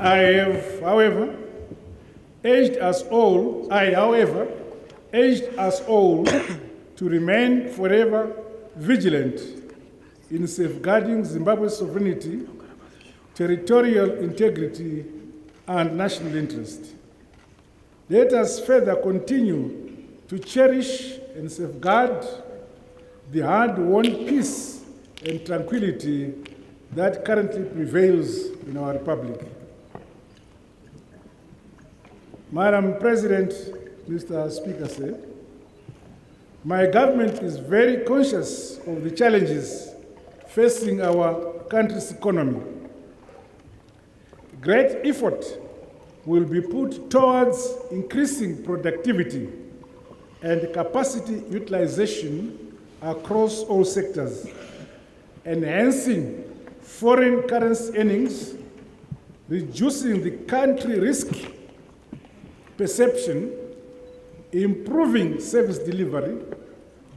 however, urged us all to remain forever vigilant in safeguarding Zimbabwe's sovereignty, territorial integrity, and national interest. Let us further continue to cherish and safeguard the hard-won peace and tranquility that currently prevails in our republic. Madam President, Mr. Speaker said, my government is very conscious of the challenges facing our country's economy. Great effort will be put towards increasing productivity and capacity utilization across all sectors, enhancing foreign currency earnings, reducing the country risk perception, improving service delivery,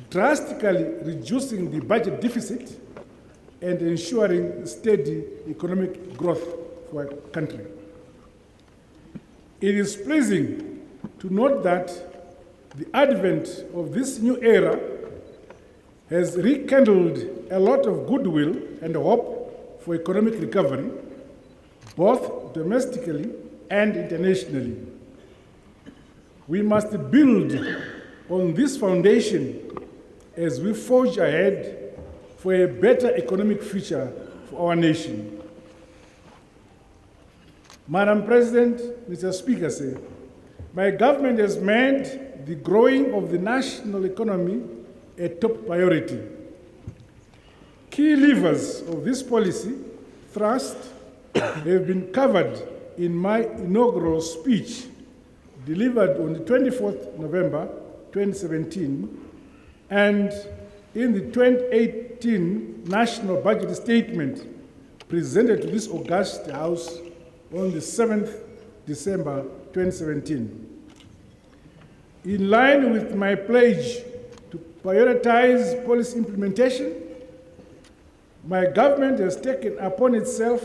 drastically reducing the budget deficit, and ensuring steady economic growth for our country. It is pleasing to note that the advent of this new era has rekindled a lot of goodwill and hope for economic recovery, both domestically and internationally. We must build on this foundation as we forge ahead for a better economic future for our nation. Madam President, Mr. Speaker, my government has made the growing of the national economy a top priority. Key levers of this policy thrust have been covered in my inaugural speech delivered on the 24th November 2017 and in the 2018 National Budget Statement presented to this august House on the 7th December 2017. In line with my pledge to prioritize policy implementation, my government has taken upon itself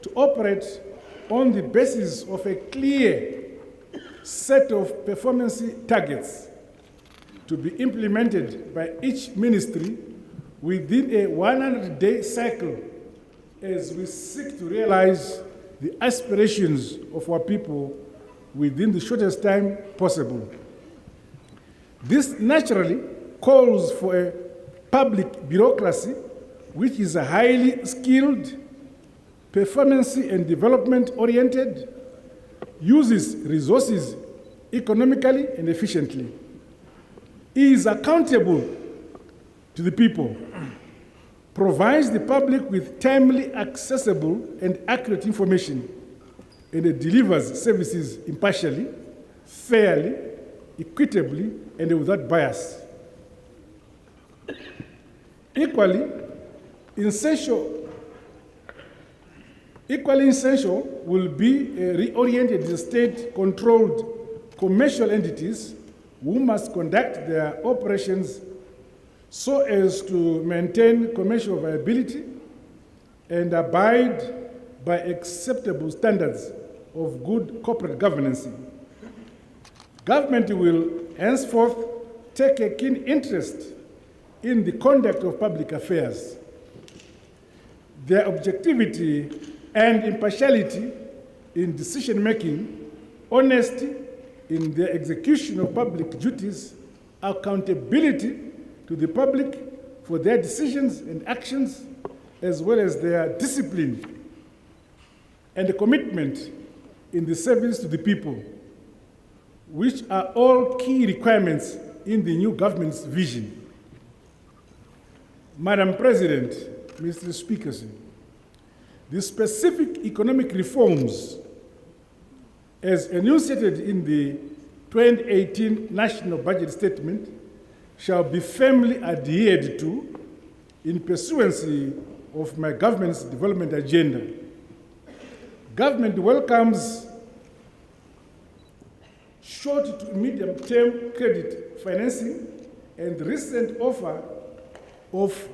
to operate on the basis of a clear set of performance targets to be implemented by each ministry within a 100-day cycle as we seek to realize the aspirations of our people within the shortest time possible. This naturally calls for a public bureaucracy which is highly skilled, performance and development oriented, uses resources economically and efficiently, is accountable to the people, provides the public with timely, accessible, and accurate information, and it delivers services impartially, fairly, equitably, and without bias. Equally essential will be reoriented state-controlled commercial entities who must conduct their operations so as to maintain commercial viability and abide by acceptable standards of good corporate governance. Government will henceforth take a keen interest in the conduct of public affairs. Their objectivity and impartiality in decision-making, honesty in the execution of public duties, accountability to the public for their decisions and actions, as well as their discipline and commitment in the service to the people, which are all key requirements in the new government's vision. Madam President, Mr. Speaker, the specific economic reforms as enunciated in the 2018 National Budget Statement shall be firmly adhered to in pursuance of my government's development agenda. Government welcomes short to medium-term credit financing and the recent offer of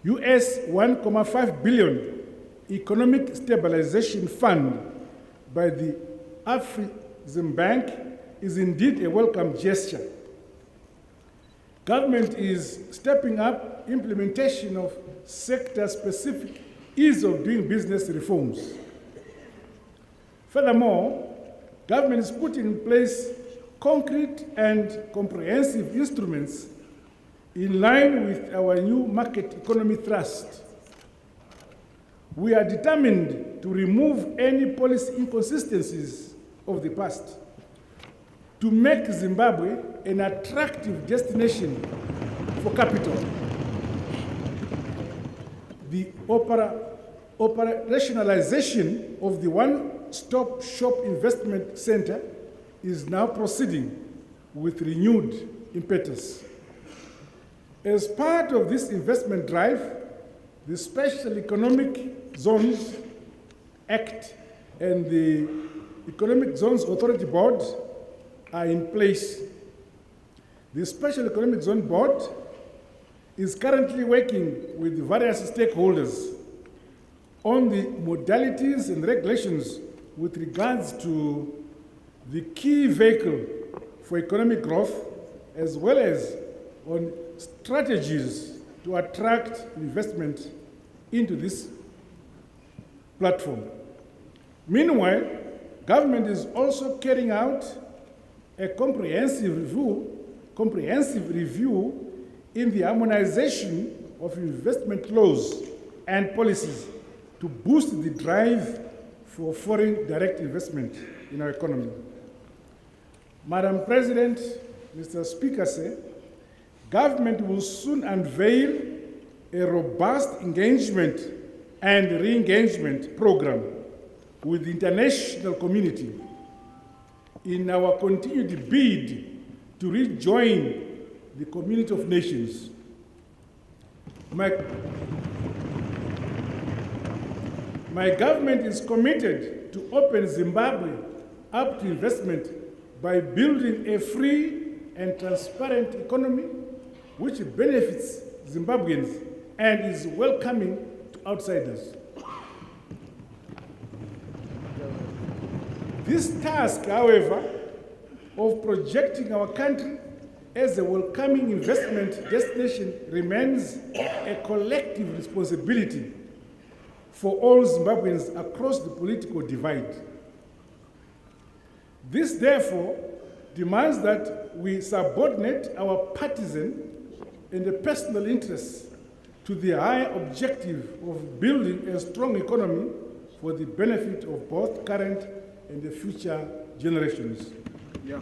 US $1.5 billion Economic Stabilization Fund by the Afrexim Bank is indeed a welcome gesture. Government is stepping up implementation of sector-specific ease of doing business reforms. Furthermore, government is putting in place concrete and comprehensive instruments in line with our new market economy thrust. We are determined to remove any policy inconsistencies of the past to make Zimbabwe an attractive destination for capital. The operationalization of the one-stop shop investment center is now proceeding with renewed impetus. As part of this investment drive, the Special Economic Zones Act and the Economic Zones Authority Board are in place. The Special Economic Zone Board is currently working with various stakeholders on the modalities and regulations with regards to the key vehicle for economic growth, as well as on strategies to attract investment into this platform. Meanwhile, government is also carrying out a comprehensive review in the harmonization of investment laws and policies to boost the drive for foreign direct investment in our economy. Madam President, Mr. Speaker, government will soon unveil a robust engagement and re-engagement program with the international community in our continued bid to rejoin the community of nations. My government is committed to open Zimbabwe up to investment by building a free and transparent economy which benefits Zimbabweans and is welcoming to outsiders. This task, however, of projecting our country as a welcoming investment destination remains a collective responsibility for all Zimbabweans across the political divide. This, therefore, demands that we subordinate our partisan and personal interests to the higher objective of building a strong economy for the benefit of both current and the future generations. Yeah.